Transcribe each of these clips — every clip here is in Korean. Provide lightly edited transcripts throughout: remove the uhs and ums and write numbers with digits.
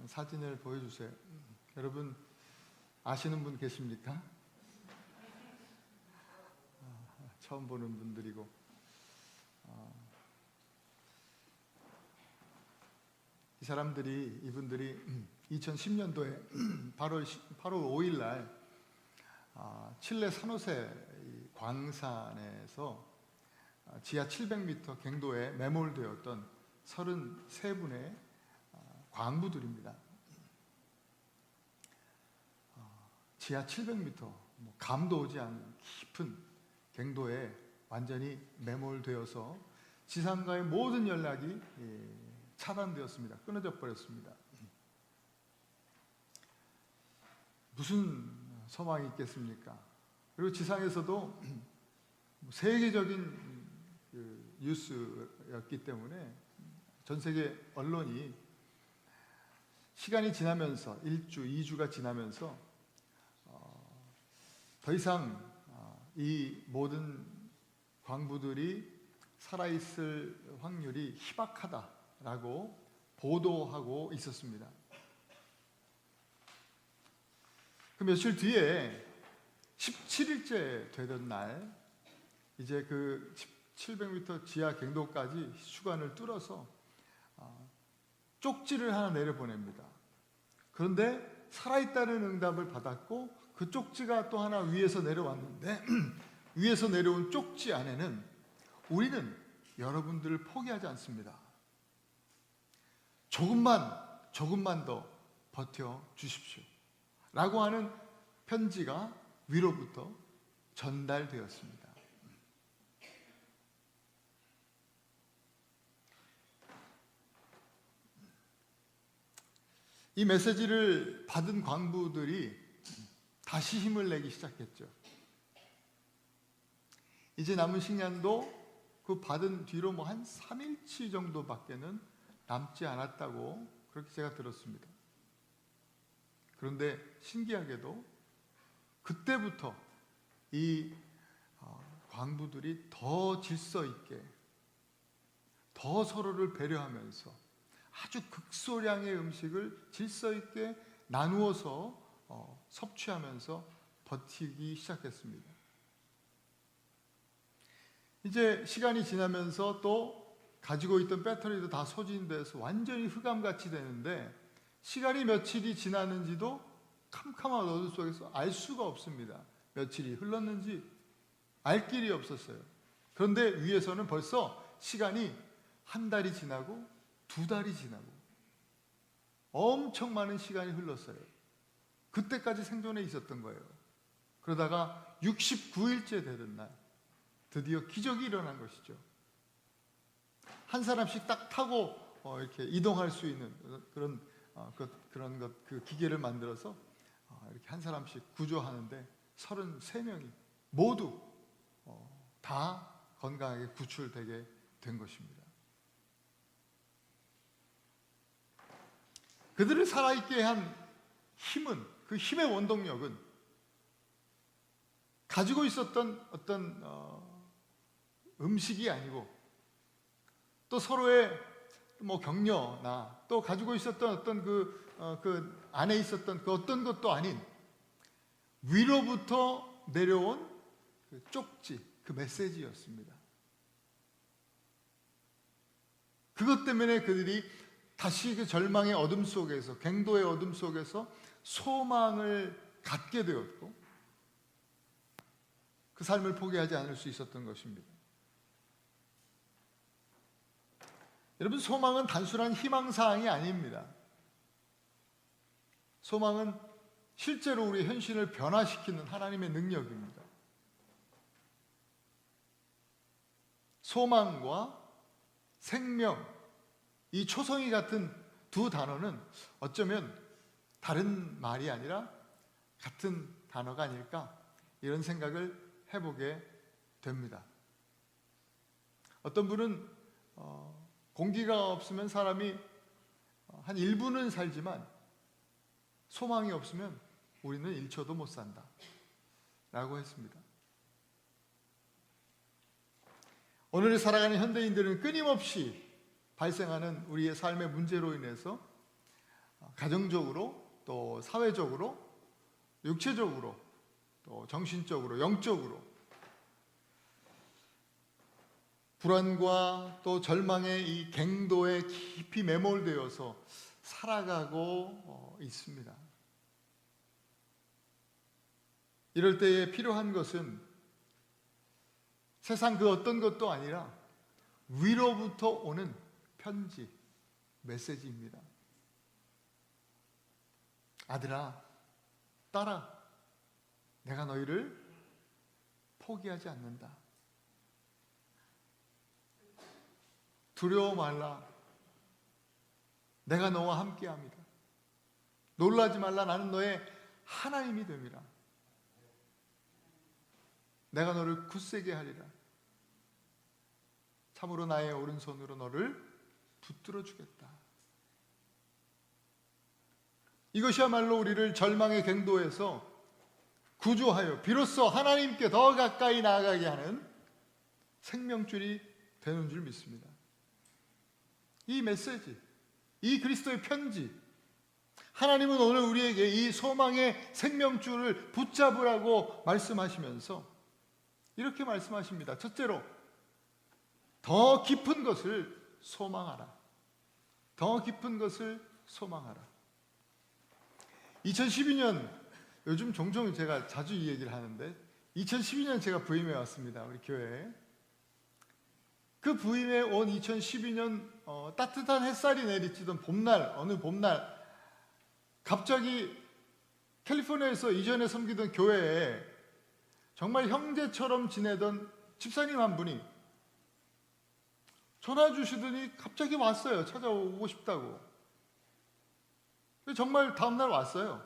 사진을 보여주세요. 여러분 아시는 분 계십니까? 처음 보는 분들이고, 이분들이 2010년도에 8월 5일 날 칠레 산호세 광산에서 지하 700m 갱도에 매몰되었던 33분의 광부들입니다. 지하 700m, 감도 오지 않는 깊은 갱도에 완전히 매몰되어서 지상과의 모든 연락이 차단되었습니다. 끊어져 버렸습니다. 무슨 소망이 있겠습니까? 그리고 지상에서도 세계적인 뉴스였기 때문에 전 세계 언론이 시간이 지나면서 1주, 2주가 지나면서 더 이상 이 모든 광부들이 살아있을 확률이 희박하다라고 보도하고 있었습니다. 그 며칠 뒤에 17일째 되던 날, 이제 그 700m 지하 갱도까지 수관을 뚫어서 쪽지를 하나 내려보냅니다. 그런데 살아있다는 응답을 받았고 그 쪽지가 또 하나 위에서 내려왔는데 위에서 내려온 쪽지 안에는 우리는 여러분들을 포기하지 않습니다. 조금만 더 버텨 주십시오. 라고 하는 편지가 위로부터 전달되었습니다. 이 메시지를 받은 광부들이 다시 힘을 내기 시작했죠. 이제 남은 식량도 그 받은 뒤로 한 3일치 정도밖에는 남지 않았다고 그렇게 제가 들었습니다. 그런데 신기하게도 그때부터 이 광부들이 더 질서 있게, 더 서로를 배려하면서 아주 극소량의 음식을 질서 있게 나누어서 섭취하면서 버티기 시작했습니다. 이제 시간이 지나면서 또 가지고 있던 배터리도 다 소진돼서 완전히 흑암같이 되는데 시간이 며칠이 지났는지도 캄캄한 어둠 속에서 알 수가 없습니다. 며칠이 흘렀는지 알 길이 없었어요. 그런데 위에서는 벌써 시간이 한 달이 지나고 2달이 지나고 엄청 많은 시간이 흘렀어요. 그때까지 생존해 있었던 거예요. 그러다가 69일째 되던 날 드디어 기적이 일어난 것이죠. 한 사람씩 딱 타고 이렇게 이동할 수 있는 그 기계를 만들어서 이렇게 한 사람씩 구조하는데 33명이 모두 다 건강하게 구출되게 된 것입니다. 그들을 살아있게 한 힘은, 그 힘의 원동력은 가지고 있었던 어떤 음식이 아니고 또 서로의 격려나 또 가지고 있었던 어떤 그 안에 있었던 그 어떤 것도 아닌 위로부터 내려온 그 쪽지, 그 메시지였습니다. 그것 때문에 그들이 다시 그 절망의 어둠 속에서, 갱도의 어둠 속에서 소망을 갖게 되었고 그 삶을 포기하지 않을 수 있었던 것입니다. 여러분, 소망은 단순한 희망사항이 아닙니다. 소망은 실제로 우리의 현실을 변화시키는 하나님의 능력입니다. 소망과 생명, 이 초성이 같은 두 단어는 어쩌면 다른 말이 아니라 같은 단어가 아닐까, 이런 생각을 해보게 됩니다. 어떤 분은 공기가 없으면 사람이 한 1분은 살지만 소망이 없으면 우리는 1초도 못 산다 라고 했습니다. 오늘을 살아가는 현대인들은 끊임없이 발생하는 우리의 삶의 문제로 인해서 가정적으로, 또 사회적으로, 육체적으로, 또 정신적으로, 영적으로 불안과 또 절망의 이 갱도에 깊이 매몰되어서 살아가고 있습니다. 이럴 때에 필요한 것은 세상 그 어떤 것도 아니라 위로부터 오는 편지, 메시지입니다. 아들아, 딸아, 내가 너희를 포기하지 않는다. 두려워 말라. 내가 너와 함께합니다. 놀라지 말라. 나는 너의 하나님이 됨이라. 내가 너를 굳세게 하리라. 참으로 나의 오른손으로 너를 붙들어 주겠다. 이것이야말로 우리를 절망의 갱도에서 구조하여 비로소 하나님께 더 가까이 나아가게 하는 생명줄이 되는 줄 믿습니다. 이 메시지, 이 그리스도의 편지, 하나님은 오늘 우리에게 이 소망의 생명줄을 붙잡으라고 말씀하시면서 이렇게 말씀하십니다. 첫째로, 더 깊은 것을 소망하라. 더 깊은 것을 소망하라. 2012년, 요즘 종종 제가 자주 이 얘기를 하는데 2012년 제가 부임해 왔습니다. 우리 교회에. 그 부임해 온 2012년 따뜻한 햇살이 내리치던 봄날, 어느 봄날 갑자기 캘리포니아에서 이전에 섬기던 교회에 정말 형제처럼 지내던 집사님 한 분이 전화 주시더니 갑자기 왔어요. 찾아오고 싶다고. 정말 다음날 왔어요.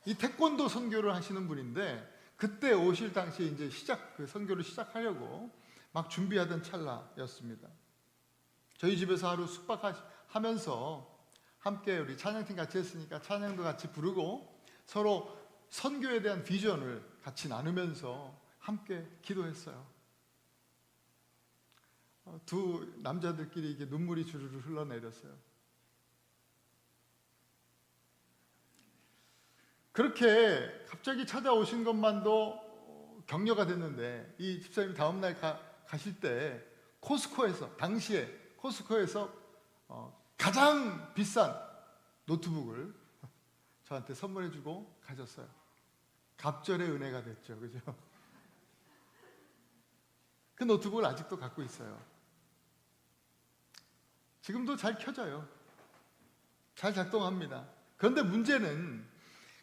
이 태권도 선교를 하시는 분인데 그때 오실 당시에 이제 그 선교를 시작하려고 막 준비하던 찰나였습니다. 저희 집에서 하루 숙박하면서 함께 우리 찬양팀 같이 했으니까 찬양도 같이 부르고 서로 선교에 대한 비전을 같이 나누면서 함께 기도했어요. 두 남자들끼리 이게 눈물이 주르르 흘러내렸어요. 그렇게 갑자기 찾아오신 것만도 격려가 됐는데 이 집사님이 다음날 가실 때 코스코에서, 당시에 코스코에서 가장 비싼 노트북을 저한테 선물해주고 가셨어요. 갑절의 은혜가 됐죠. 그죠? 그 노트북을 아직도 갖고 있어요. 지금도 잘 켜져요. 잘 작동합니다. 그런데 문제는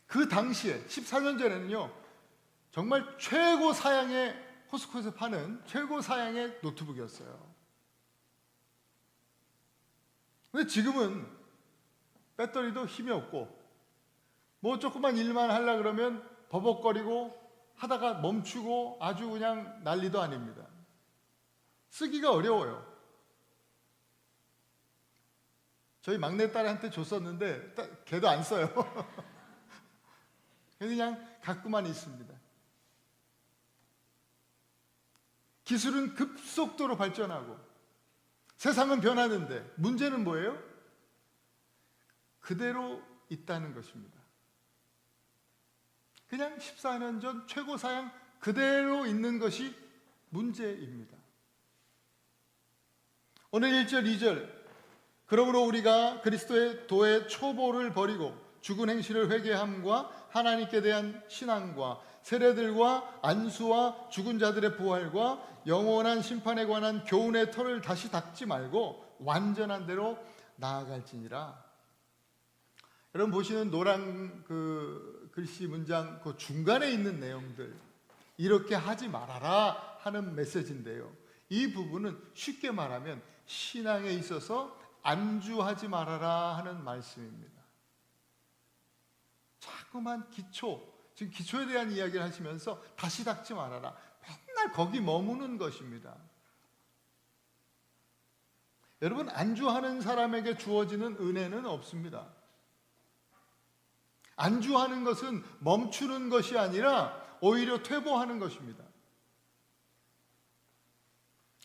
그 당시에 14년 전에는요, 정말 최고 사양의, 코스코에서 파는 최고 사양의 노트북이었어요. 근데 지금은 배터리도 힘이 없고 뭐 조그만 일만 하려고 그러면 버벅거리고 하다가 멈추고 아주 그냥 난리도 아닙니다. 쓰기가 어려워요. 저희 막내딸한테 줬었는데 걔도 안 써요. 그냥 갖고만 있습니다. 기술은 급속도로 발전하고 세상은 변하는데 문제는 뭐예요? 그대로 있다는 것입니다. 그냥 14년 전 최고 사양 그대로 있는 것이 문제입니다. 오늘 1절, 2절, 그러므로 우리가 그리스도의 도의 초보를 버리고 죽은 행실을 회개함과 하나님께 대한 신앙과 세례들과 안수와 죽은 자들의 부활과 영원한 심판에 관한 교훈의 털을 다시 닦지 말고 완전한 대로 나아갈지니라. 여러분 보시는 노란 그 글씨 문장 그 중간에 있는 내용들, 이렇게 하지 말아라 하는 메시지인데요, 이 부분은 쉽게 말하면 신앙에 있어서 안주하지 말아라 하는 말씀입니다. 자꾸만 지금 기초에 대한 이야기를 하시면서 다시 닦지 말아라, 맨날 거기 머무는 것입니다. 여러분, 안주하는 사람에게 주어지는 은혜는 없습니다. 안주하는 것은 멈추는 것이 아니라 오히려 퇴보하는 것입니다.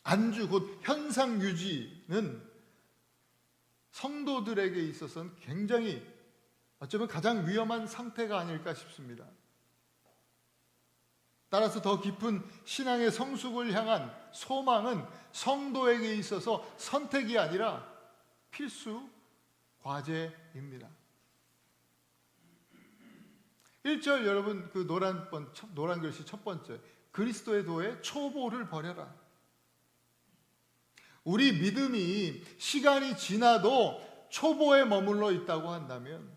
안주, 곧 현상 유지는 성도들에게 있어서는 굉장히 어쩌면 가장 위험한 상태가 아닐까 싶습니다. 따라서 더 깊은 신앙의 성숙을 향한 소망은 성도에게 있어서 선택이 아니라 필수 과제입니다. 1절 여러분 그 노란 글씨 첫 번째, 그리스도의 도에 초보를 버려라. 우리 믿음이 시간이 지나도 초보에 머물러 있다고 한다면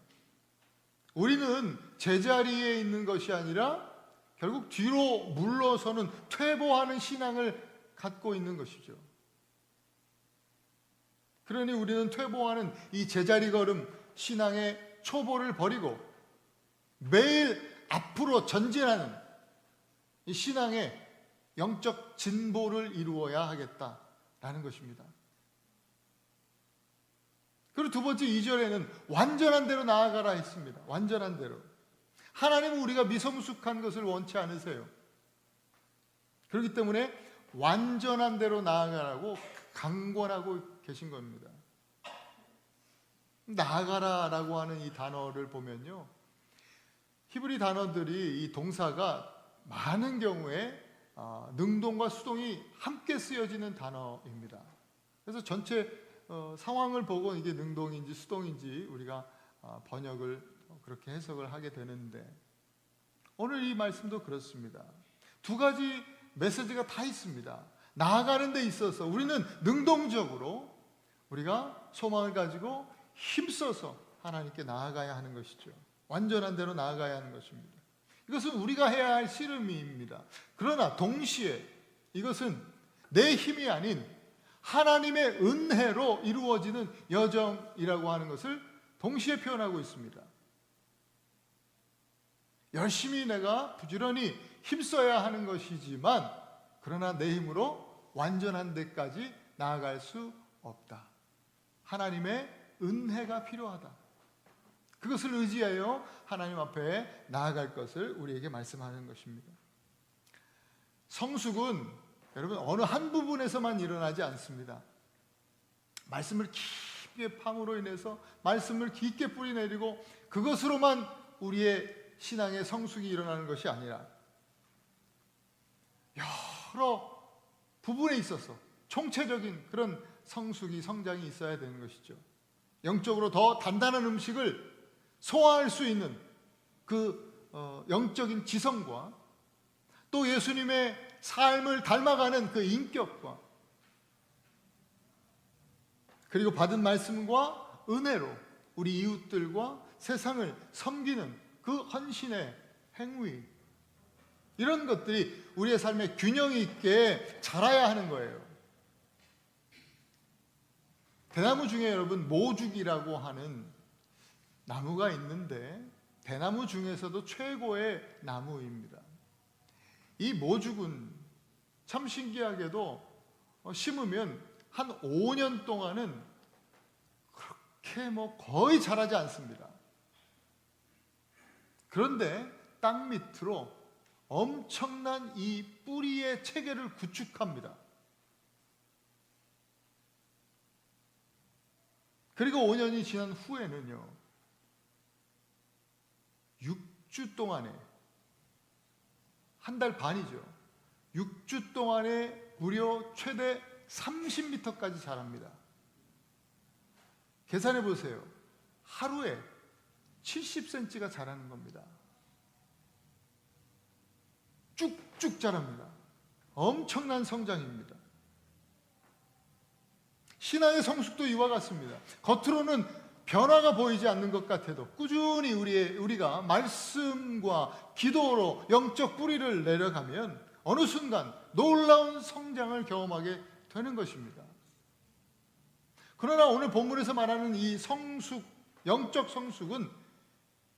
우리는 제자리에 있는 것이 아니라 결국 뒤로 물러서는 퇴보하는 신앙을 갖고 있는 것이죠. 그러니 우리는 퇴보하는 이 제자리 걸음 신앙의 초보를 버리고 매일 앞으로 전진하는 이 신앙의 영적 진보를 이루어야 하겠다라는 것입니다. 그리고 두 번째 2절에는 완전한 대로 나아가라 했습니다. 완전한 대로. 하나님은 우리가 미성숙한 것을 원치 않으세요. 그렇기 때문에 완전한 대로 나아가라고 강권하고 계신 겁니다. 나아가라라고 하는 이 단어를 보면요, 히브리 단어들이 이 동사가 많은 경우에 능동과 수동이 함께 쓰여지는 단어입니다. 그래서 전체 상황을 보고 이게 능동인지 수동인지 우리가 번역을 그렇게 해석을 하게 되는데, 오늘 이 말씀도 그렇습니다. 두 가지 메시지가 다 있습니다. 나아가는 데 있어서 우리는 능동적으로 우리가 소망을 가지고 힘써서 하나님께 나아가야 하는 것이죠. 완전한 대로 나아가야 하는 것입니다. 이것은 우리가 해야 할 씨름입니다. 그러나 동시에 이것은 내 힘이 아닌 하나님의 은혜로 이루어지는 여정이라고 하는 것을 동시에 표현하고 있습니다. 열심히 내가 부지런히 힘써야 하는 것이지만 그러나 내 힘으로 완전한 데까지 나아갈 수 없다. 하나님의 은혜가 필요하다. 그것을 의지하여 하나님 앞에 나아갈 것을 우리에게 말씀하는 것입니다. 성숙은 여러분 어느 한 부분에서만 일어나지 않습니다. 말씀을 깊게 팜으로 인해서 말씀을 깊게 뿌리내리고 그것으로만 우리의 신앙의 성숙이 일어나는 것이 아니라 여러 부분에 있어서 총체적인 그런 성숙이 성장이 있어야 되는 것이죠. 영적으로 더 단단한 음식을 소화할 수 있는 그 영적인 지성과 또 예수님의 삶을 닮아가는 그 인격과 그리고 받은 말씀과 은혜로 우리 이웃들과 세상을 섬기는 그 헌신의 행위, 이런 것들이 우리의 삶에 균형 있게 자라야 하는 거예요. 대나무 중에 여러분 모죽이라고 하는 나무가 있는데 대나무 중에서도 최고의 나무입니다. 이 모죽은 참 신기하게도 심으면 한 5년 동안은 그렇게 거의 자라지 않습니다. 그런데 땅 밑으로 엄청난 이 뿌리의 체계를 구축합니다. 그리고 5년이 지난 후에는요, 6주 동안에, 한 달 반이죠. 6주 동안에 무려 최대 30m까지 자랍니다. 계산해 보세요. 하루에 70cm가 자라는 겁니다. 쭉쭉 자랍니다. 엄청난 성장입니다. 신앙의 성숙도 이와 같습니다. 겉으로는 변화가 보이지 않는 것 같아도 꾸준히 우리가 말씀과 기도로 영적 뿌리를 내려가면 어느 순간 놀라운 성장을 경험하게 되는 것입니다. 그러나 오늘 본문에서 말하는 이 성숙, 영적 성숙은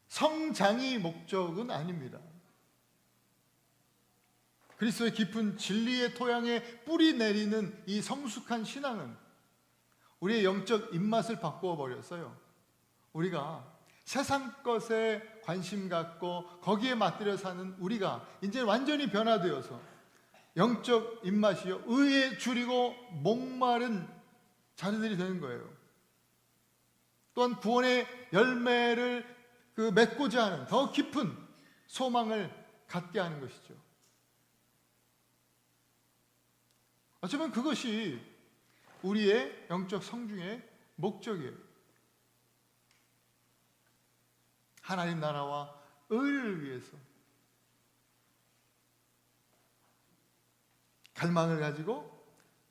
성장이 목적은 아닙니다. 그리스도의 깊은 진리의 토양에 뿌리 내리는 이 성숙한 신앙은 우리의 영적 입맛을 바꾸어 버렸어요. 우리가 세상 것에 관심 갖고 거기에 맞들여 사는 우리가 이제 완전히 변화되어서 영적 입맛이요, 의에 줄이고 목마른 자리들이 되는 거예요. 또한 구원의 열매를 맺고자 하는 더 깊은 소망을 갖게 하는 것이죠. 어쩌면 그것이 우리의 영적 성중의 목적이에요. 하나님 나라와 의를 위해서 갈망을 가지고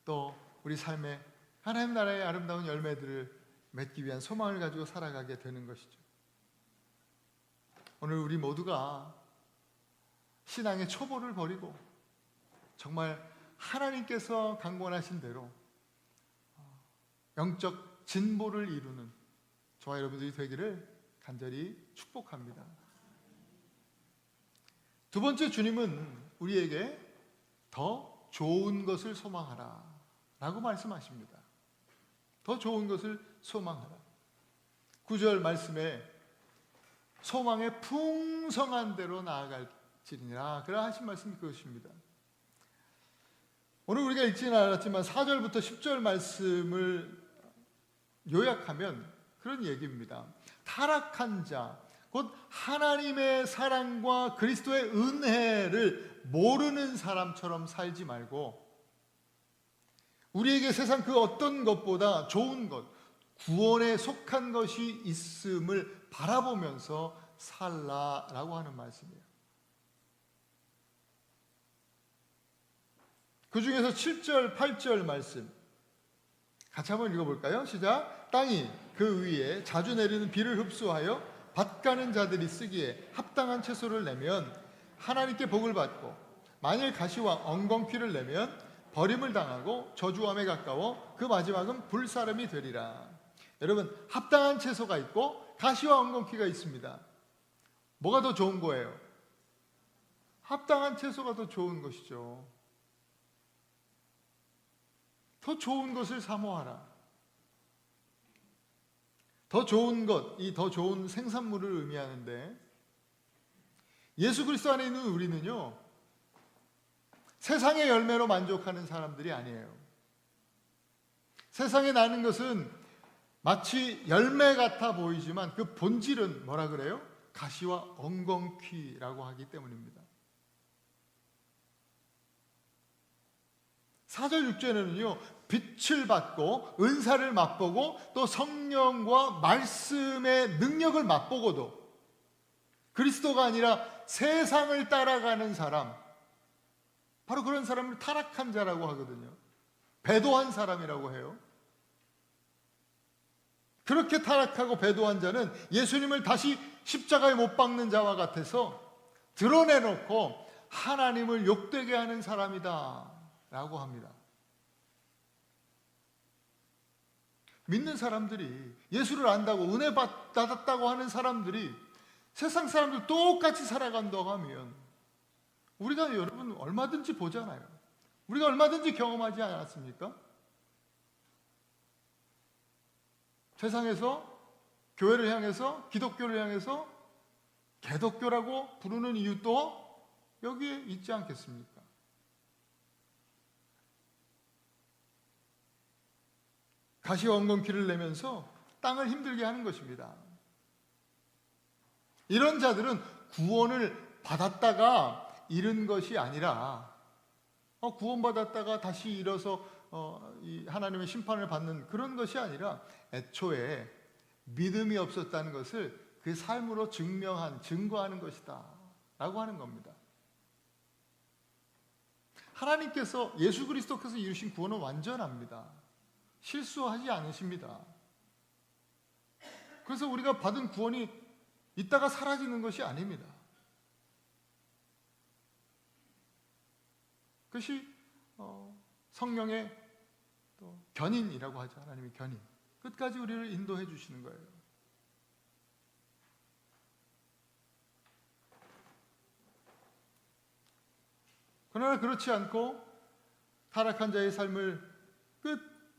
또 우리 삶에 하나님 나라의 아름다운 열매들을 맺기 위한 소망을 가지고 살아가게 되는 것이죠. 오늘 우리 모두가 신앙의 초보를 버리고 정말 하나님께서 강권하신 대로 영적 진보를 이루는 저와 여러분들이 되기를 간절히 축복합니다. 두 번째, 주님은 우리에게 더 좋은 것을 소망하라 라고 말씀하십니다. 더 좋은 것을 소망하라. 9절 말씀에 소망의 풍성한 대로 나아갈지니라 그라 하신 말씀이 그것입니다. 오늘 우리가 읽지는 않았지만 4절부터 10절 말씀을 요약하면 그런 얘기입니다. 타락한 자, 곧 하나님의 사랑과 그리스도의 은혜를 모르는 사람처럼 살지 말고 우리에게 세상 그 어떤 것보다 좋은 것, 구원에 속한 것이 있음을 바라보면서 살라라고 하는 말씀이에요. 그 중에서 7절, 8절 말씀 같이 한번 읽어볼까요? 시작. 땅이 그 위에 자주 내리는 비를 흡수하여 밭가는 자들이 쓰기에 합당한 채소를 내면 하나님께 복을 받고 만일 가시와 엉겅퀴를 내면 버림을 당하고 저주함에 가까워 그 마지막은 불사름이 되리라. 여러분, 합당한 채소가 있고 가시와 엉겅퀴가 있습니다. 뭐가 더 좋은 거예요? 합당한 채소가 더 좋은 것이죠. 더 좋은 것을 사모하라. 더 좋은 것, 이 더 좋은 생산물을 의미하는데 예수 그리스도 안에 있는 우리는요, 세상의 열매로 만족하는 사람들이 아니에요. 세상에 나는 것은 마치 열매 같아 보이지만 그 본질은 뭐라 그래요? 가시와 엉겅퀴라고 하기 때문입니다. 4절 6절에는요, 빛을 받고 은사를 맛보고 또 성령과 말씀의 능력을 맛보고도 그리스도가 아니라 세상을 따라가는 사람, 바로 그런 사람을 타락한 자라고 하거든요. 배도한 사람이라고 해요. 그렇게 타락하고 배도한 자는 예수님을 다시 십자가에 못 박는 자와 같아서 드러내놓고 하나님을 욕되게 하는 사람이다 라고 합니다. 믿는 사람들이, 예수를 안다고 은혜 받았다고 하는 사람들이 세상 사람들 똑같이 살아간다고 하면 우리가 여러분 얼마든지 보잖아요. 우리가 얼마든지 경험하지 않았습니까? 세상에서 교회를 향해서, 기독교를 향해서 개독교라고 부르는 이유도 여기에 있지 않겠습니까? 가시와 엉겅퀴를 내면서 땅을 힘들게 하는 것입니다. 이런 자들은 구원을 받았다가 잃은 것이 아니라 구원받았다가 다시 잃어서 이 하나님의 심판을 받는 그런 것이 아니라 애초에 믿음이 없었다는 것을 그 삶으로 증거하는 것이다 라고 하는 겁니다. 하나님께서, 예수 그리스도께서 이루신 구원은 완전합니다. 실수하지 않으십니다. 그래서 우리가 받은 구원이 있다가 사라지는 것이 아닙니다. 그것이 성령의 또 견인이라고 하죠. 하나님의 견인. 끝까지 우리를 인도해 주시는 거예요. 그러나 그렇지 않고 타락한 자의 삶을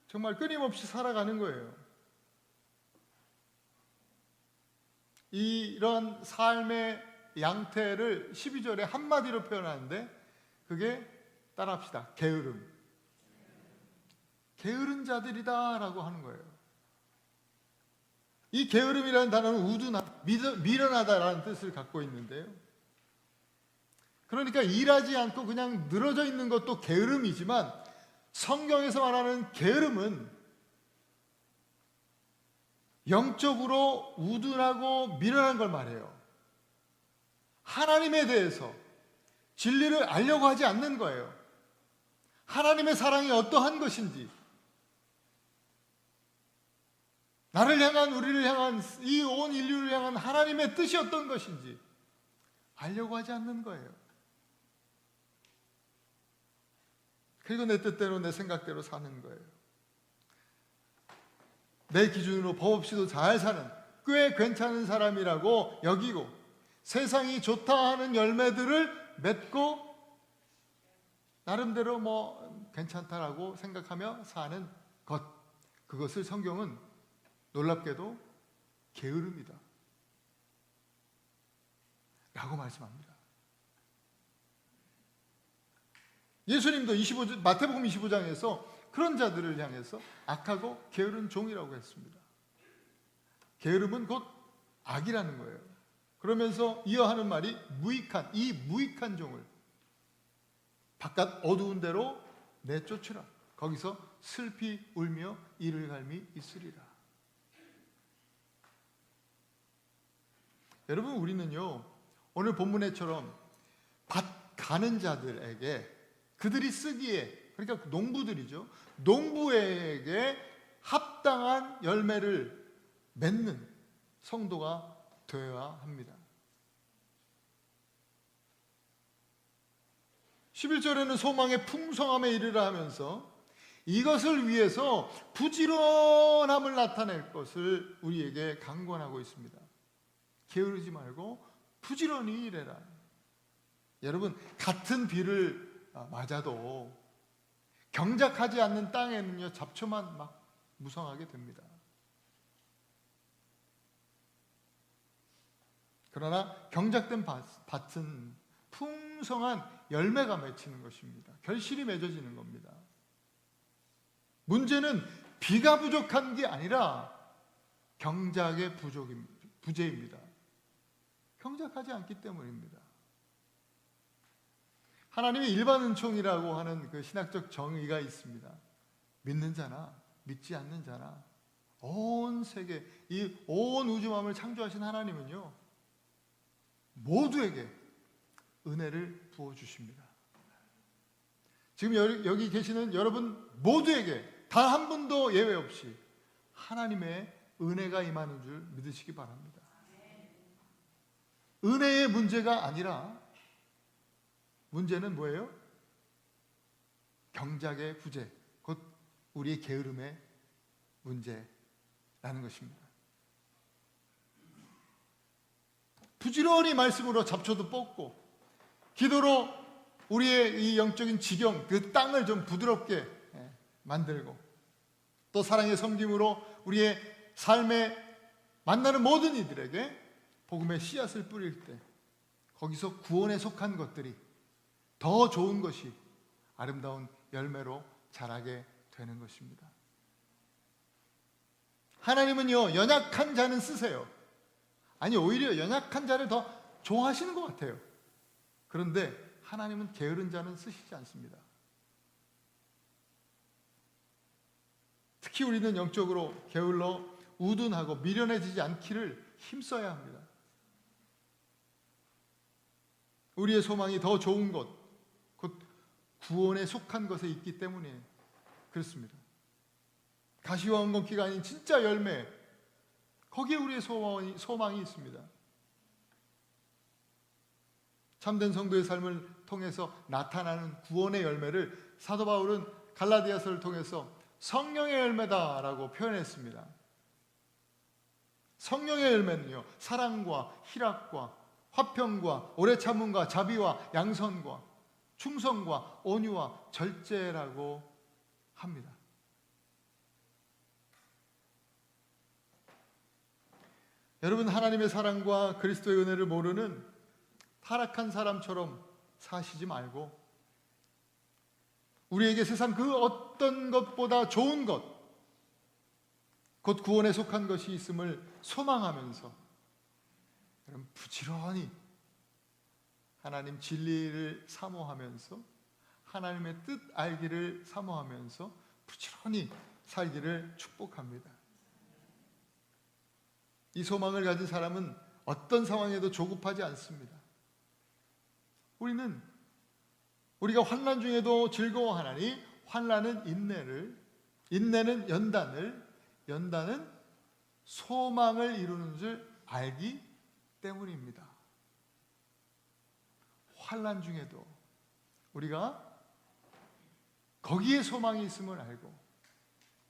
정말 끊임없이 살아가는 거예요. 이런 삶의 양태를 12절에 한마디로 표현하는데 그게 따라합시다. 게으름. 게으른 자들이다 라고 하는 거예요. 이 게으름이라는 단어는 미련하다라는 뜻을 갖고 있는데요. 그러니까 일하지 않고 그냥 늘어져 있는 것도 게으름이지만 성경에서 말하는 게으름은 영적으로 우둔하고 미련한 걸 말해요. 하나님에 대해서 진리를 알려고 하지 않는 거예요. 하나님의 사랑이 어떠한 것인지, 나를 향한, 우리를 향한, 이 온 인류를 향한 하나님의 뜻이 어떤 것인지 알려고 하지 않는 거예요. 그리고 내 뜻대로, 내 생각대로 사는 거예요. 내 기준으로 법 없이도 잘 사는, 꽤 괜찮은 사람이라고 여기고 세상이 좋다 하는 열매들을 맺고 나름대로 괜찮다라고 생각하며 사는 것, 그것을 성경은 놀랍게도 게으름이다 라고 말씀합니다. 예수님도 마태복음 25장에서 그런 자들을 향해서 악하고 게으른 종이라고 했습니다. 게으름은 곧 악이라는 거예요. 그러면서 이어하는 말이 이 무익한 종을 바깥 어두운 데로 내쫓으라. 거기서 슬피 울며 이를 갈미 있으리라. 여러분, 우리는요, 오늘 본문에처럼 밭 가는 자들에게 그들이 쓰기에, 그러니까 농부들이죠, 농부에게 합당한 열매를 맺는 성도가 되어야 합니다. 11절에는 소망의 풍성함에 이르라 하면서 이것을 위해서 부지런함을 나타낼 것을 우리에게 강권하고 있습니다. 게으르지 말고 부지런히 일해라. 여러분, 같은 비를 맞아도 경작하지 않는 땅에는요, 잡초만 막 무성하게 됩니다. 그러나 경작된 밭은 풍성한 열매가 맺히는 것입니다. 결실이 맺어지는 겁니다. 문제는 비가 부족한 게 아니라 경작의 부재입니다. 경작하지 않기 때문입니다. 하나님의 일반 은총이라고 하는 그 신학적 정의가 있습니다. 믿는 자나 믿지 않는 자나 온 세계, 이 온 우주만을 창조하신 하나님은요, 모두에게 은혜를 부어주십니다. 지금 여기 계시는 여러분 모두에게 단 한 분도 예외 없이 하나님의 은혜가 임하는 줄 믿으시기 바랍니다. 은혜의 문제가 아니라 문제는 뭐예요? 경작의 부재, 곧 우리의 게으름의 문제라는 것입니다. 부지런히 말씀으로 잡초도 뽑고 기도로 우리의 이 영적인 지경, 그 땅을 좀 부드럽게 만들고 또 사랑의 섬김으로 우리의 삶에 만나는 모든 이들에게 복음의 씨앗을 뿌릴 때 거기서 구원에 속한 것들이 더 좋은 것이 아름다운 열매로 자라게 되는 것입니다. 하나님은요, 연약한 자는 쓰세요. 아니, 오히려 연약한 자를 더 좋아하시는 것 같아요. 그런데 하나님은 게으른 자는 쓰시지 않습니다. 특히 우리는 영적으로 게을러 우둔하고 미련해지지 않기를 힘써야 합니다. 우리의 소망이 더 좋은 것, 곧 구원에 속한 것에 있기 때문에 그렇습니다. 가시와 엉겅퀴가 아닌 진짜 열매, 거기에 우리의 소망이 있습니다. 참된 성도의 삶을 통해서 나타나는 구원의 열매를 사도 바울은 갈라디아서를 통해서 성령의 열매다라고 표현했습니다. 성령의 열매는요, 사랑과 희락과 화평과 오래 참음과 자비와 양선과 충성과 온유와 절제라고 합니다. 여러분, 하나님의 사랑과 그리스도의 은혜를 모르는 타락한 사람처럼 사시지 말고 우리에게 세상 그 어떤 것보다 좋은 것, 곧 구원에 속한 것이 있음을 소망하면서 여러분 부지런히 하나님 진리를 사모하면서 하나님의 뜻 알기를 사모하면서 부지런히 살기를 축복합니다. 이 소망을 가진 사람은 어떤 상황에도 조급하지 않습니다. 우리가 환난 중에도 즐거워하나니 환난은 인내를, 인내는 연단을, 연단은 소망을 이루는 줄 알기 때문입니다. 환난 중에도 우리가 거기에 소망이 있음을 알고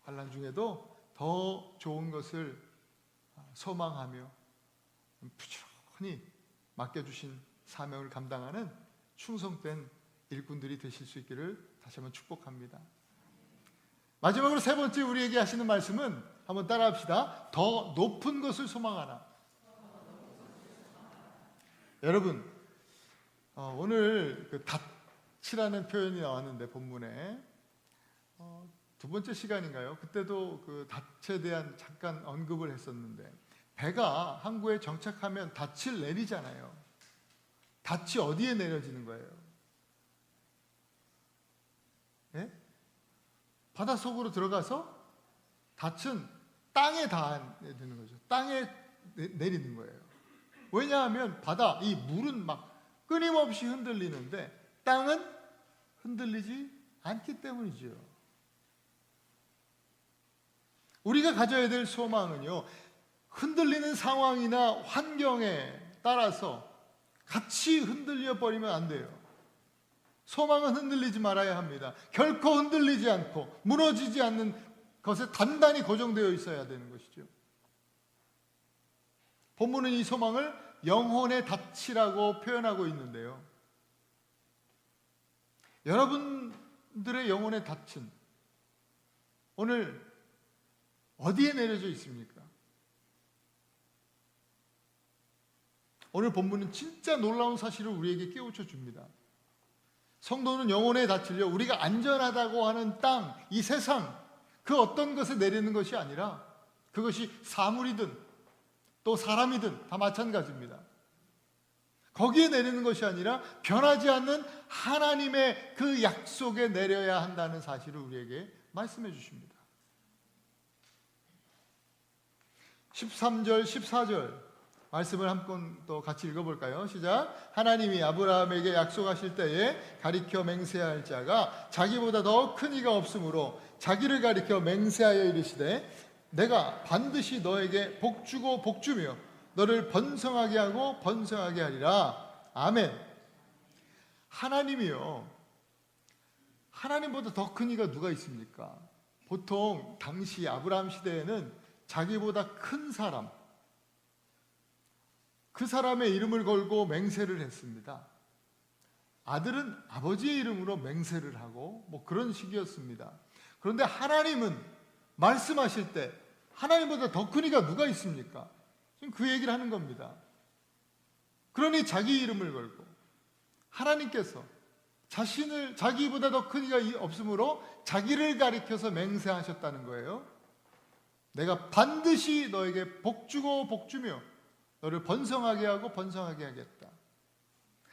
환난 중에도 더 좋은 것을 소망하며 부지런히 맡겨주신 사명을 감당하는 충성된 일꾼들이 되실 수 있기를 다시 한번 축복합니다. 마지막으로 세 번째 우리에게 하시는 말씀은 한번 따라합시다. 더 높은 것을 소망하라. 여러분, 오늘 그 닻이라는 표현이 나왔는데 본문에 두 번째 시간인가요? 그때도 그 닻에 대한 잠깐 언급을 했었는데 배가 항구에 정착하면 닻을 내리잖아요. 닻이 어디에 내려지는 거예요? 예? 바닷속으로 들어가서 닻은 땅에 닿아야 되는 거죠. 땅에 내리는 거예요. 왜냐하면 이 물은 막 끊임없이 흔들리는데 땅은 흔들리지 않기 때문이죠. 우리가 가져야 될 소망은요, 흔들리는 상황이나 환경에 따라서 같이 흔들려 버리면 안 돼요. 소망은 흔들리지 말아야 합니다. 결코 흔들리지 않고 무너지지 않는 것에 단단히 고정되어 있어야 되는 것이죠. 본문은 이 소망을 영혼의 닻이라고 표현하고 있는데요. 여러분들의 영혼의 닻은 오늘 어디에 내려져 있습니까? 오늘 본문은 진짜 놀라운 사실을 우리에게 깨우쳐 줍니다. 성도는 영혼의 닻을요, 우리가 안전하다고 하는 땅, 이 세상, 그 어떤 것에 내리는 것이 아니라 그것이 사물이든 또 사람이든 다 마찬가지입니다. 거기에 내리는 것이 아니라 변하지 않는 하나님의 그 약속에 내려야 한다는 사실을 우리에게 말씀해 주십니다. 13절, 14절 말씀을 한번 또 같이 읽어볼까요? 시작. 하나님이 아브라함에게 약속하실 때에 가리켜 맹세할 자가 자기보다 더 큰 이가 없으므로 자기를 가리켜 맹세하여 이르시되 내가 반드시 너에게 복주고 복주며 너를 번성하게 하고 번성하게 하리라. 아멘. 하나님이요, 하나님보다 더 큰 이가 누가 있습니까? 보통 당시 아브라함 시대에는 자기보다 큰 사람, 그 사람의 이름을 걸고 맹세를 했습니다. 아들은 아버지의 이름으로 맹세를 하고 뭐 그런 식이었습니다. 그런데 하나님은 말씀하실 때 하나님보다 더 큰 이가 누가 있습니까? 지금 그 얘기를 하는 겁니다. 그러니 자기 이름을 걸고 하나님께서 자기보다 더 큰 이가 없으므로 자기를 가리켜서 맹세하셨다는 거예요. 내가 반드시 너에게 복주고 복주며 너를 번성하게 하고 번성하게 하겠다.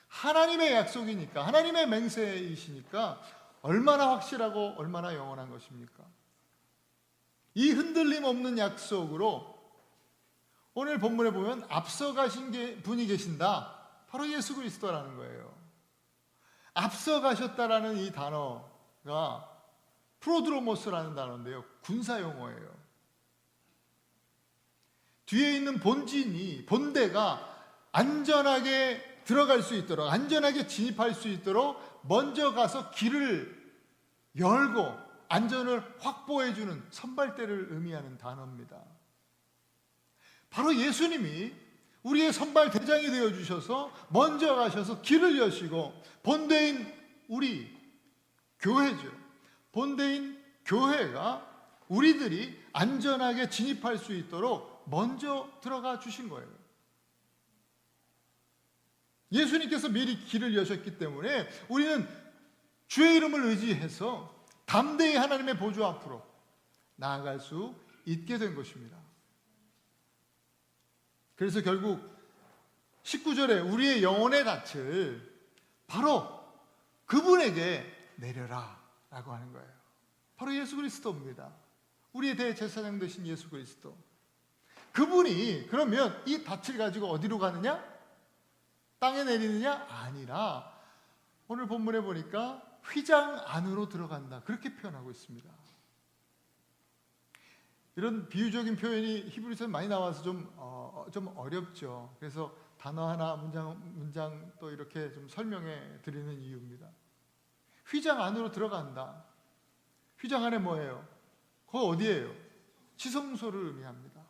하나님의 약속이니까, 하나님의 맹세이시니까 얼마나 확실하고 얼마나 영원한 것입니까? 이 흔들림 없는 약속으로 오늘 본문에 보면 앞서가신 분이 계신다. 바로 예수 그리스도라는 거예요. 앞서가셨다라는 이 단어가 프로드로모스라는 단어인데요, 군사 용어예요. 뒤에 있는 본대가 안전하게 들어갈 수 있도록, 안전하게 진입할 수 있도록 먼저 가서 길을 열고 안전을 확보해주는 선발대를 의미하는 단어입니다. 바로 예수님이 우리의 선발 대장이 되어주셔서 먼저 가셔서 길을 여시고 본대인 우리 교회죠. 본대인 교회가 우리들이 안전하게 진입할 수 있도록 먼저 들어가 주신 거예요. 예수님께서 미리 길을 여셨기 때문에 우리는 주의 이름을 의지해서 담대히 하나님의 보좌 앞으로 나아갈 수 잊게 된 것입니다. 그래서 결국 19절에 우리의 영혼의 닻을 바로 그분에게 내려라 라고 하는 거예요. 바로 예수 그리스도입니다. 우리의 대제사장 되신 예수 그리스도. 그분이 그러면 이 닻을 가지고 어디로 가느냐? 땅에 내리느냐? 아니라 오늘 본문에 보니까 휘장 안으로 들어간다, 그렇게 표현하고 있습니다. 이런 비유적인 표현이 히브리서에 많이 나와서 좀 어렵죠. 그래서 단어 하나, 문장 또 이렇게 좀 설명해 드리는 이유입니다. 휘장 안으로 들어간다. 휘장 안에 뭐예요? 그거 어디예요? 지성소를 의미합니다.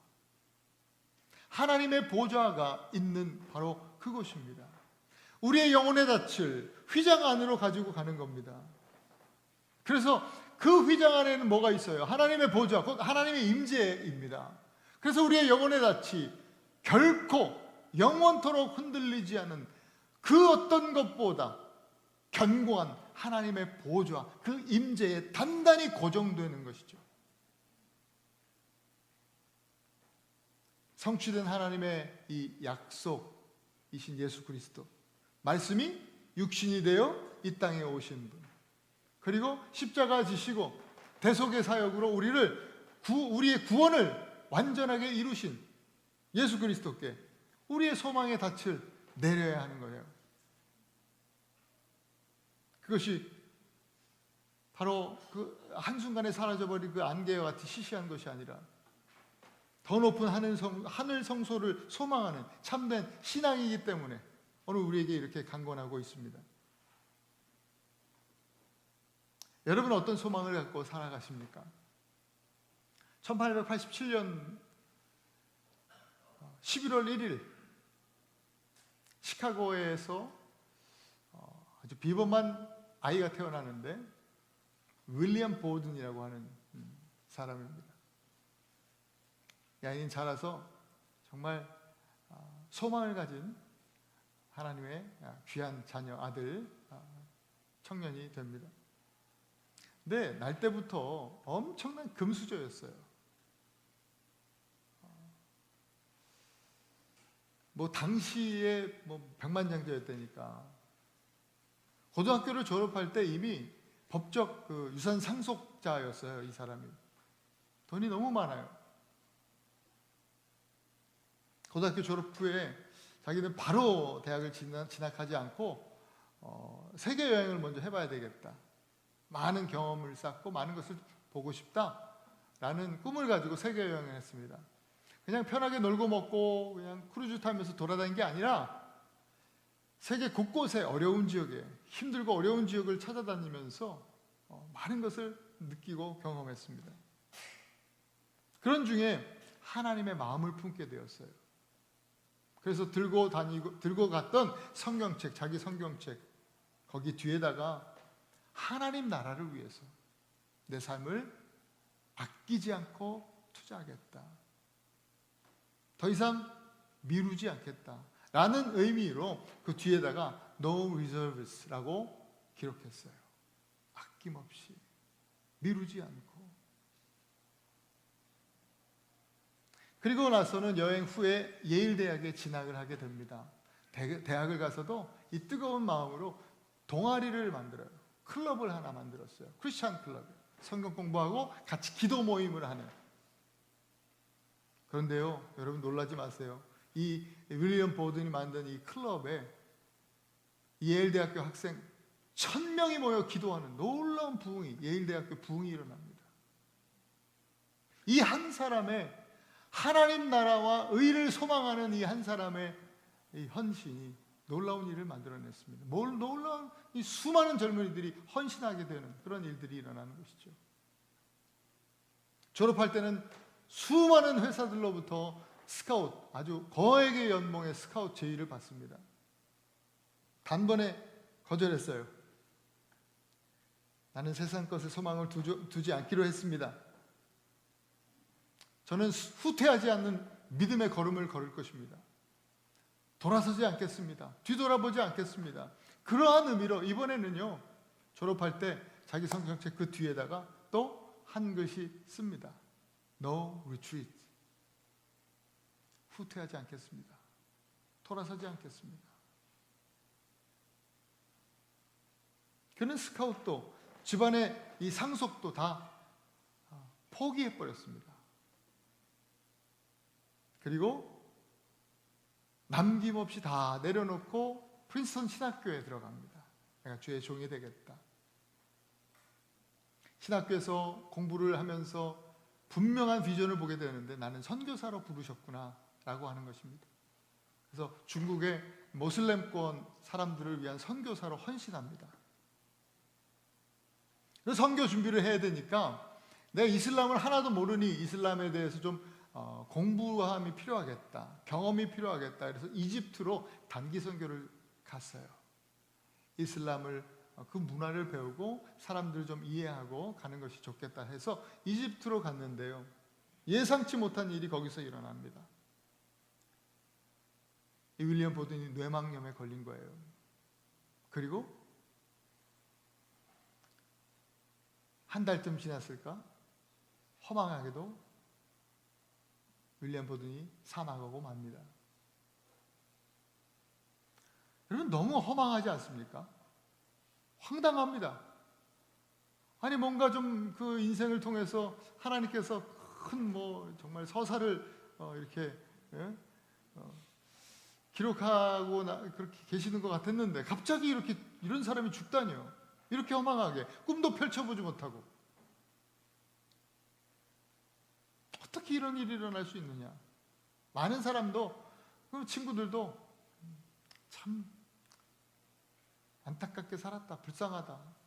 하나님의 보좌가 있는 바로 그곳입니다. 우리의 영혼의 닻을 휘장 안으로 가지고 가는 겁니다. 그래서 그 휘장 안에는 뭐가 있어요? 하나님의 보좌, 곧 하나님의 임재입니다. 그래서 우리의 영혼의 닻이 결코 영원토록 흔들리지 않은 그 어떤 것보다 견고한 하나님의 보좌, 그 임재에 단단히 고정되는 것이죠. 성취된 하나님의 이 약속이신 예수 그리스도, 말씀이 육신이 되어 이 땅에 오신 분, 그리고 십자가 지시고 대속의 사역으로 우리의 구원을 완전하게 이루신 예수 그리스도께 우리의 소망의 닻을 내려야 하는 거예요. 그것이 바로 그 한순간에 사라져버린 그 안개와 같이 시시한 것이 아니라 더 높은 하늘 성소를 소망하는 참된 신앙이기 때문에 오늘 우리에게 이렇게 강권하고 있습니다. 여러분은 어떤 소망을 갖고 살아가십니까? 1887년 11월 1일 시카고에서 아주 비범한 아이가 태어나는데 윌리엄 보든이라고 하는 사람입니다. 이 아이는 자라서 정말 소망을 가진 하나님의 귀한 자녀, 아들, 청년이 됩니다. 근데 날 때부터 엄청난 금수저였어요. 당시에 백만장자였다니까. 고등학교를 졸업할 때 이미 법적 유산 상속자였어요, 이 사람이. 돈이 너무 많아요. 고등학교 졸업 후에 자기는 바로 대학을 진학하지 않고 세계 여행을 먼저 해봐야 되겠다. 많은 경험을 쌓고 많은 것을 보고 싶다라는 꿈을 가지고 세계 여행을 했습니다. 그냥 편하게 놀고 먹고 그냥 크루즈 타면서 돌아다닌 게 아니라 세계 곳곳에 어려운 지역에, 힘들고 어려운 지역을 찾아다니면서 많은 것을 느끼고 경험했습니다. 그런 중에 하나님의 마음을 품게 되었어요. 그래서 들고 갔던 성경책, 자기 성경책, 거기 뒤에다가 하나님 나라를 위해서 내 삶을 아끼지 않고 투자하겠다. 더 이상 미루지 않겠다. 라는 의미로 그 뒤에다가 No reserves라고 기록했어요. 아낌없이, 미루지 않고. 그리고 나서는 여행 후에 예일 대학에 진학을 하게 됩니다. 대학을 가서도 이 뜨거운 마음으로 동아리를 만들어요. 클럽을 하나 만들었어요. 크리스찬 클럽. 성경 공부하고 같이 기도 모임을 하는. 그런데요, 여러분 놀라지 마세요. 이 윌리엄 보든이 만든 이 클럽에 예일대학교 학생 1000명이 모여 기도하는 놀라운 부흥이, 예일대학교 부흥이 일어납니다. 이 한 사람의 하나님 나라와 의를 소망하는 이 한 사람의 이 헌신이 놀라운 일을 만들어냈습니다. 놀라운 이 수많은 젊은이들이 헌신하게 되는 그런 일들이 일어나는 것이죠. 졸업할 때는 수많은 회사들로부터 스카우트, 아주 거액의 연봉의 스카우트 제의를 받습니다. 단번에 거절했어요. 나는 세상 것에 소망을 두지 않기로 했습니다. 저는 후퇴하지 않는 믿음의 걸음을 걸을 것입니다. 돌아서지 않겠습니다. 뒤돌아보지 않겠습니다. 그러한 의미로 이번에는요, 졸업할 때 자기 성경책 그 뒤에다가 또 한 글씨 씁니다. No retreat. 후퇴하지 않겠습니다. 돌아서지 않겠습니다. 그는 스카웃도 집안의 이 상속도 다 포기해버렸습니다. 그리고 남김없이 다 내려놓고 프린스턴 신학교에 들어갑니다. 내가 주의 종이 되겠다. 신학교에서 공부를 하면서 분명한 비전을 보게 되는데 나는 선교사로 부르셨구나 라고 하는 것입니다. 그래서 중국의 모슬렘권 사람들을 위한 선교사로 헌신합니다. 그래서 선교 준비를 해야 되니까 내가 이슬람을 하나도 모르니 이슬람에 대해서 좀 공부함이 필요하겠다. 경험이 필요하겠다. 그래서 이집트로 단기 선교를 갔어요. 이슬람을 그 문화를 배우고 사람들을 좀 이해하고 가는 것이 좋겠다 해서 이집트로 갔는데요. 예상치 못한 일이 거기서 일어납니다. 이 윌리엄 보든이 뇌망염에 걸린 거예요. 그리고 한 달쯤 지났을까? 허망하게도 윌리엄 보든이 사망하고 맙니다. 여러분 너무 허망하지 않습니까? 황당합니다. 아니 뭔가 좀 그 인생을 통해서 하나님께서 큰 정말 서사를 이렇게 기록하고 그렇게 계시는 것 같았는데 갑자기 이런 사람이 죽다니요. 이렇게 허망하게 꿈도 펼쳐보지 못하고 어떻게 이런 일이 일어날 수 있느냐. 많은 사람도 친구들도 참 안타깝게 살았다. 불쌍하다.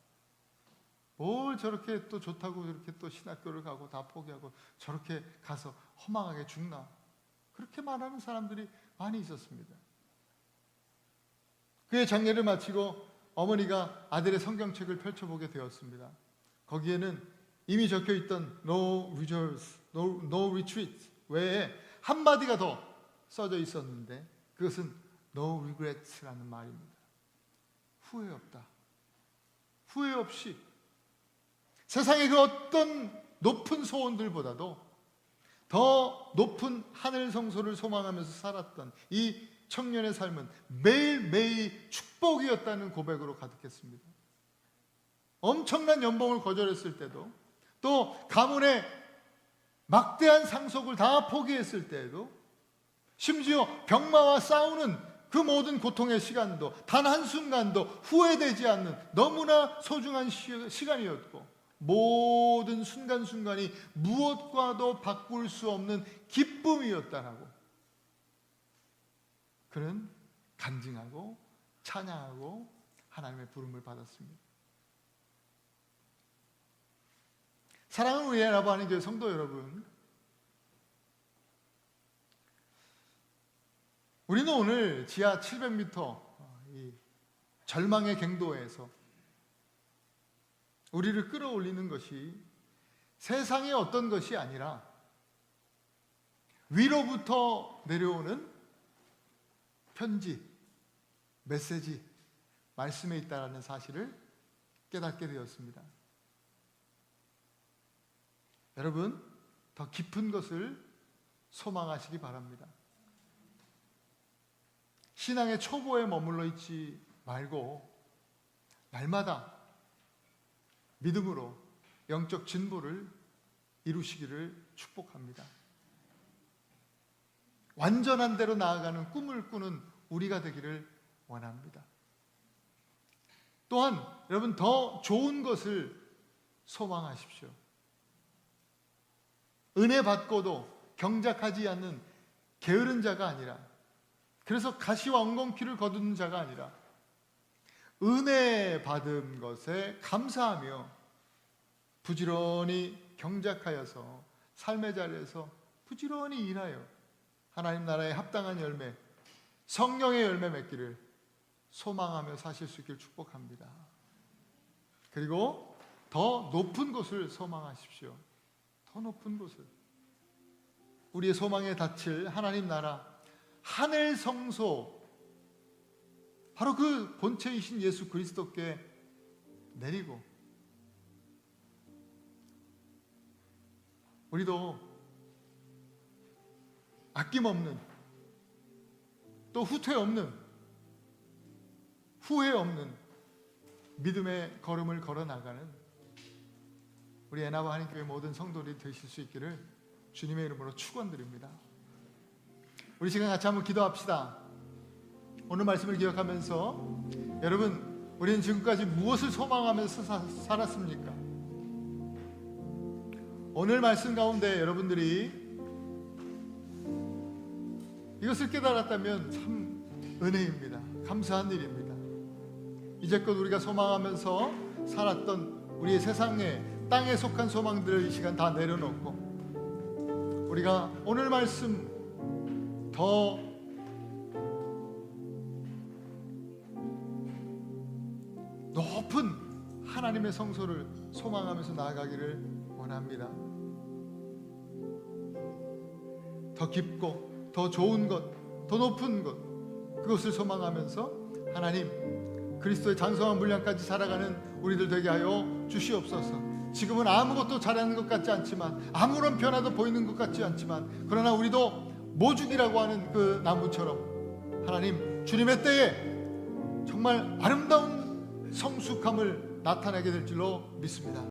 뭘 저렇게 또 좋다고 이렇게 또 신학교를 가고 다 포기하고 저렇게 가서 허망하게 죽나. 그렇게 말하는 사람들이 많이 있었습니다. 그의 장례를 마치고 어머니가 아들의 성경책을 펼쳐보게 되었습니다. 거기에는 이미 적혀있던 No reserves, no retreat 외에 한마디가 더 써져 있었는데 그것은 No regrets라는 말입니다. 후회 없다. 후회 없이 세상의 그 어떤 높은 소원들보다도 더 높은 하늘 성소를 소망하면서 살았던 이 청년의 삶은 매일매일 축복이었다는 고백으로 가득했습니다. 엄청난 연봉을 거절했을 때도 또 가문의 막대한 상속을 다 포기했을 때에도 심지어 병마와 싸우는 그 모든 고통의 시간도 단 한순간도 후회되지 않는 너무나 소중한 시간이었고 모든 순간순간이 무엇과도 바꿀 수 없는 기쁨이었다라고 그는 간증하고 찬양하고 하나님의 부름을 받았습니다. 사랑하는 우리 에라바니 교회 성도 여러분, 우리는 오늘 지하 700m 이 절망의 갱도에서 우리를 끌어올리는 것이 세상의 어떤 것이 아니라 위로부터 내려오는 편지, 메시지, 말씀에 있다는 사실을 깨닫게 되었습니다. 여러분, 더 깊은 것을 소망하시기 바랍니다. 신앙의 초보에 머물러 있지 말고 날마다 믿음으로 영적 진보를 이루시기를 축복합니다. 완전한 대로 나아가는 꿈을 꾸는 우리가 되기를 원합니다. 또한 여러분 더 좋은 것을 소망하십시오. 은혜 받고도 경작하지 않는 게으른 자가 아니라 그래서 가시와 엉겅퀴를 거두는 자가 아니라 은혜 받은 것에 감사하며 부지런히 경작하여서 삶의 자리에서 부지런히 일하여 하나님 나라에 합당한 열매, 성령의 열매 맺기를 소망하며 사실 수 있기를 축복합니다. 그리고 더 높은 곳을 소망하십시오. 더 높은 곳을. 우리의 소망에 닿칠 하나님 나라, 하늘 성소, 바로 그 본체이신 예수 그리스도께 내리고 우리도 아낌없는, 또 후퇴 없는, 후회 없는 믿음의 걸음을 걸어 나가는 우리 애나바 한인교회 모든 성도들이 되실 수 있기를 주님의 이름으로 축원드립니다. 우리 시간 같이 한번 기도합시다. 오늘 말씀을 기억하면서 여러분, 우리는 지금까지 무엇을 소망하면서 살았습니까? 오늘 말씀 가운데 여러분들이 이것을 깨달았다면 참 은혜입니다. 감사한 일입니다. 이제껏 우리가 소망하면서 살았던 우리의 세상에, 땅에 속한 소망들을 이 시간 다 내려놓고 우리가 오늘 말씀 더 높은 하나님의 성소를 소망하면서 나아가기를 원합니다. 더 깊고 더 좋은 것, 더 높은 것, 그것을 소망하면서 하나님 그리스도의 장성한 분량까지 살아가는 우리들 되게 하여 주시옵소서. 지금은 아무것도 잘하는 것 같지 않지만, 아무런 변화도 보이는 것 같지 않지만, 그러나 우리도 모죽이라고 하는 그 나무처럼 하나님 주님의 때에 정말 아름다운 성숙함을 나타내게 될 줄로 믿습니다.